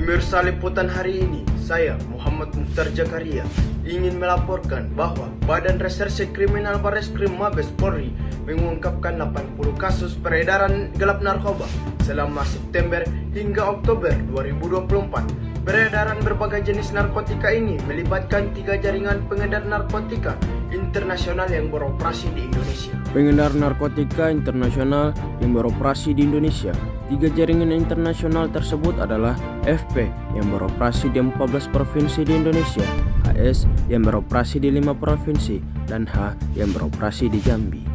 Pemirsa liputan hari ini, saya Muhammad Mukhtar Jakaria ingin melaporkan bahwa Badan Reserse Kriminal Barreskrim Mabes Polri mengungkapkan 80 kasus peredaran gelap narkoba selama September hingga Oktober 2024. Peredaran berbagai jenis narkotika ini melibatkan 3 jaringan pengedar narkotika internasional yang beroperasi di Indonesia. Pengedar narkotika internasional yang beroperasi di Indonesia. 3 jaringan internasional tersebut adalah FP yang beroperasi di 14 provinsi di Indonesia, HS yang beroperasi di 5 provinsi, dan H yang beroperasi di Jambi.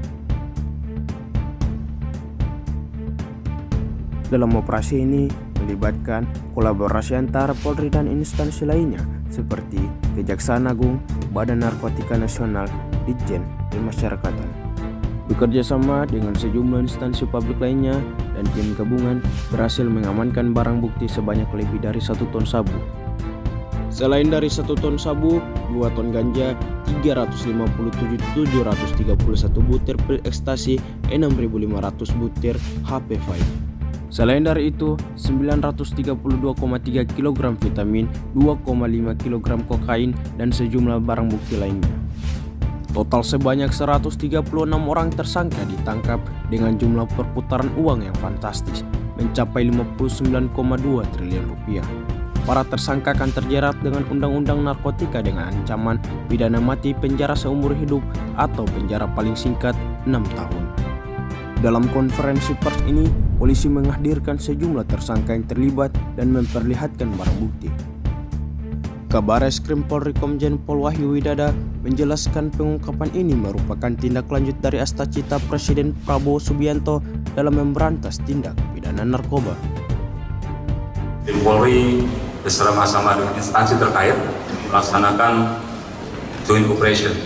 Dalam operasi ini melibatkan kolaborasi antara Polri dan instansi lainnya seperti Kejaksaan Agung, Badan Narkotika Nasional, Ditjen Pemasyarakatan. Bekerja sama dengan sejumlah instansi publik lainnya dan tim gabungan berhasil mengamankan barang bukti sebanyak lebih dari 1 ton sabu. Selain dari 1 ton sabu, 2 ton ganja, 357.731 butir pil ekstasi, 6.500 butir HP5. Selain dari itu, 932,3 kg vitamin, 2,5 kg kokain, dan sejumlah barang bukti lainnya. Total sebanyak 136 orang tersangka ditangkap dengan jumlah perputaran uang yang fantastis, mencapai 59,2 triliun rupiah. Para tersangka akan terjerat dengan Undang-Undang Narkotika dengan ancaman pidana mati, penjara seumur hidup, atau penjara paling singkat 6 tahun. Dalam konferensi pers ini, polisi menghadirkan sejumlah tersangka yang terlibat dan memperlihatkan barang bukti. Kabareskrim Polri Komjen Pol Wahyu Widada menjelaskan pengungkapan ini merupakan tindak lanjut dari Astacita Presiden Prabowo Subianto dalam memberantas tindak pidana narkoba. Tim Polri bersama-sama dengan instansi terkait melaksanakan joint operation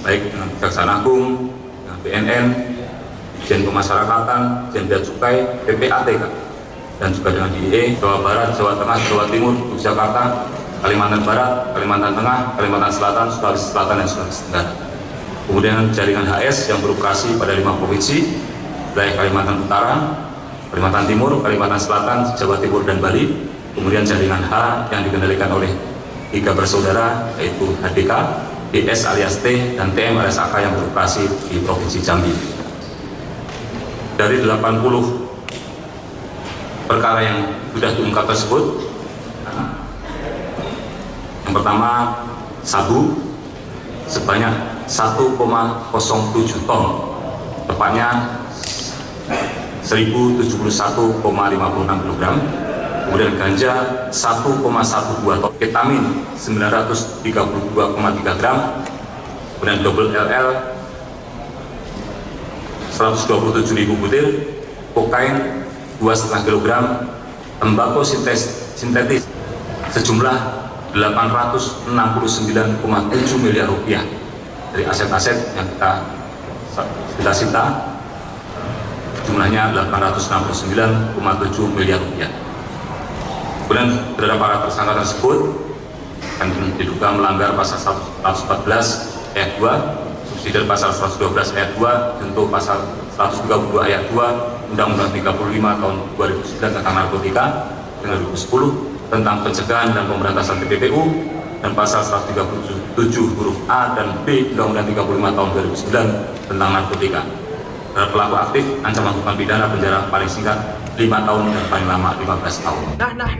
baik dengan Kejaksaan Agung, dengan BNN, Ditjen Pemasyarakatan, Ditjen Bea Cukai, PPATK, dan juga dengan DIE, Jawa Barat, Jawa Tengah, Jawa Timur, Yogyakarta, Kalimantan Barat, Kalimantan Tengah, Kalimantan Selatan, Sulawesi Selatan, dan Sulawesi Tenggara. Kemudian jaringan HS yang beroperasi pada 5 provinsi, wilayah Kalimantan Utara, Kalimantan Timur, Kalimantan Selatan, Jawa Timur, dan Bali. Kemudian jaringan H yang dikendalikan oleh 3 bersaudara, yaitu HDK, DS alias T, dan TM alias AK yang beroperasi di Provinsi Jambi. Dari 80 perkara yang sudah diungkap tersebut, yang pertama sabu sebanyak 1,07 ton, tepatnya 1071,56 kg. Kemudian ganja 1,12 ton, ketamin 932,3 gram, kemudian double LL 127.000 butir, kokain 2,5 kg, tembakau sintetis sejumlah 869,7 miliar rupiah dari aset-aset yang kita sita, jumlahnya 869,7 miliar rupiah. Kemudian terhadap para tersangka tersebut akan diduga melanggar pasal 114 ayat 2, subsidi pasal 112 ayat 2, tentu pasal 132 ayat 2 Undang-Undang 35 tahun 2009 tentang narkotika, dan 2010 tentang pencegahan dan pemberantasan TPPU, dan pasal 137 huruf A dan B Undang-Undang 35 tahun 2009 tentang narkotika. Terhadap pelaku aktif, ancaman hukuman pidana penjara paling singkat 5 tahun dan paling lama 15 tahun.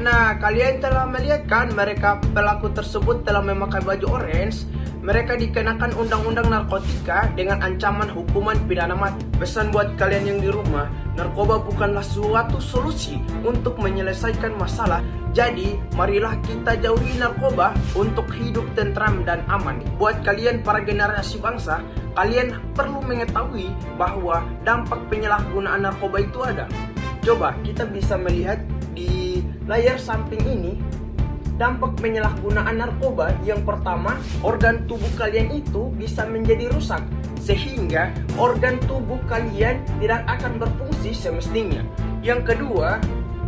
Nah, kalian telah melihat kan mereka pelaku tersebut telah memakai baju orange. Mereka dikenakan undang-undang narkotika dengan ancaman hukuman pidana mati. Pesan buat kalian yang di rumah, narkoba bukanlah suatu solusi untuk menyelesaikan masalah. Jadi, marilah kita jauhi narkoba untuk hidup tentram dan aman. Buat kalian para generasi bangsa, kalian perlu mengetahui bahwa dampak penyalahgunaan narkoba itu ada. Coba kita bisa melihat di layar samping ini dampak penyalahgunaan narkoba. Yang pertama, organ tubuh kalian itu bisa menjadi rusak sehingga organ tubuh kalian tidak akan berfungsi semestinya. Yang kedua,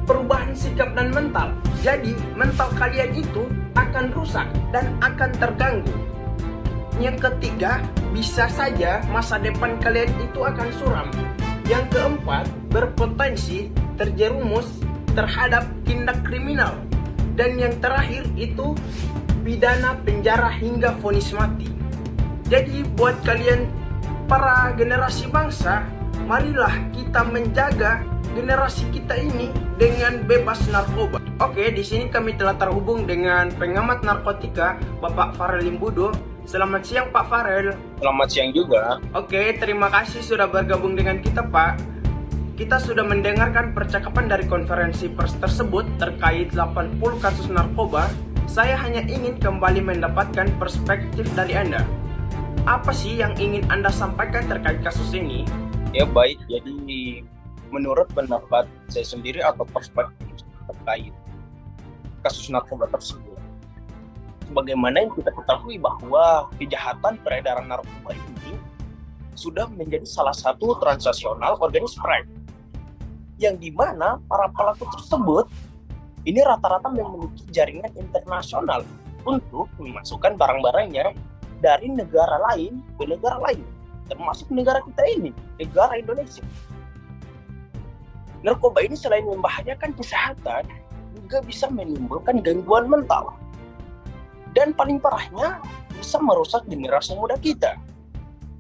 perubahan sikap dan mental. Jadi, mental kalian itu akan rusak dan akan terganggu. Yang ketiga, bisa saja masa depan kalian itu akan suram. Yang keempat, berpotensi terjerumus terhadap tindak kriminal. Dan yang terakhir itu pidana penjara hingga vonis mati. Jadi buat kalian para generasi bangsa, marilah kita menjaga generasi kita ini dengan bebas narkoba. Oke, di sini kami telah terhubung dengan pengamat narkotika Bapak Farel Limbudo. Selamat siang Pak Farel. Selamat siang juga. Oke, terima kasih sudah bergabung dengan kita Pak. Kita sudah mendengarkan percakapan dari konferensi pers tersebut terkait 80 kasus narkoba. Saya hanya ingin kembali mendapatkan perspektif dari Anda. Apa sih yang ingin Anda sampaikan terkait kasus ini? Ya baik, jadi menurut pendapat saya sendiri atau perspektif terkait kasus narkoba tersebut, sebagaimana yang kita ketahui bahwa kejahatan peredaran narkoba ini sudah menjadi salah satu transnasional organisasi crime, yang dimana para pelaku tersebut ini rata-rata memiliki jaringan internasional untuk memasukkan barang-barangnya dari negara lain ke negara lain, termasuk negara kita ini, negara Indonesia. Narkoba ini selain membahayakan kesehatan, juga bisa menimbulkan gangguan mental. Dan paling parahnya, bisa merusak generasi muda kita.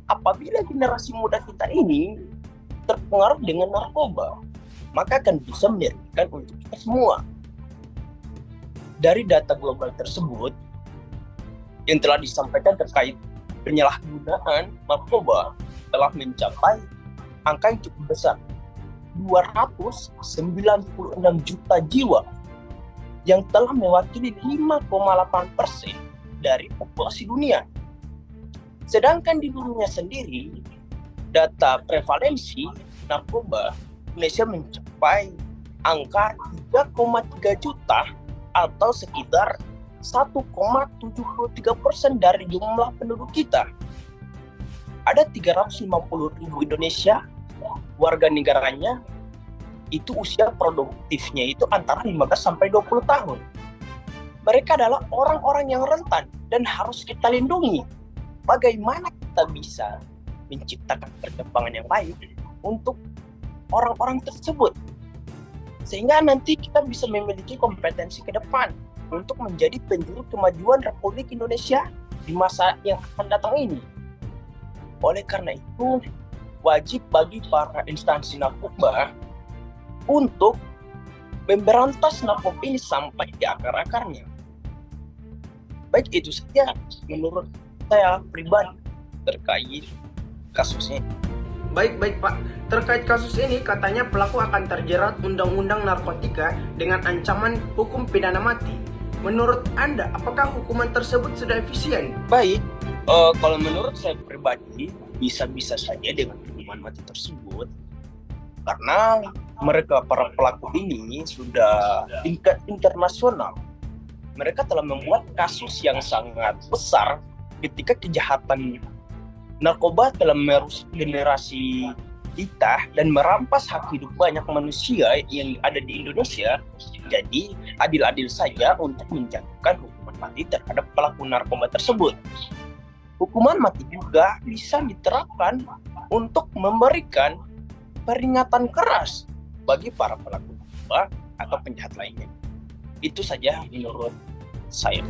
Apabila generasi muda kita ini terpengaruh dengan narkoba, maka akan bisa menyerahkan untuk kita semua. Dari data global tersebut, yang telah disampaikan terkait penyalahgunaan narkoba telah mencapai angka yang cukup besar, 296 juta jiwa, yang telah mewakili 5,8% dari populasi dunia. Sedangkan di dunia sendiri, data prevalensi narkoba Indonesia mencapai angka 3,3 juta atau sekitar 1,73% dari jumlah penduduk kita. Ada 350.000 Indonesia, warga negaranya itu usia produktifnya itu antara 15 sampai 20 tahun. Mereka adalah orang-orang yang rentan dan harus kita lindungi. Bagaimana kita bisa menciptakan perkembangan yang baik untuk orang-orang tersebut, sehingga nanti kita bisa memiliki kompetensi ke depan untuk menjadi penjuru kemajuan Republik Indonesia di masa yang akan datang ini. Oleh karena itu, wajib bagi para instansi narkoba untuk memberantas narkoba ini sampai di akar-akarnya. Baik, itu saja menurut saya pribadi terkait kasusnya. Baik Pak, terkait kasus ini katanya pelaku akan terjerat undang-undang narkotika dengan ancaman hukum pidana mati. Menurut Anda, apakah hukuman tersebut sudah efisien? Baik, kalau menurut saya pribadi, bisa-bisa saja dengan hukuman mati tersebut, karena mereka para pelaku ini sudah tingkat internasional. Mereka telah membuat kasus yang sangat besar ketika kejahatan narkoba telah merusak generasi kita dan merampas hak hidup banyak manusia yang ada di Indonesia. Jadi adil-adil saja untuk menjatuhkan hukuman mati terhadap pelaku narkoba tersebut. Hukuman mati juga bisa diterapkan untuk memberikan peringatan keras bagi para pelaku narkoba atau penjahat lainnya. Itu saja menurut saya.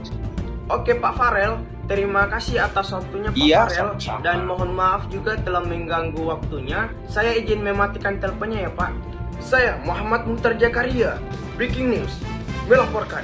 Oke Pak Farel, terima kasih atas waktunya Pak Farel. Sama-sama. Dan mohon maaf juga telah mengganggu waktunya. Saya izin mematikan teleponnya ya Pak. Saya Muhammad Muhtar Jakaria, Breaking News, melaporkan.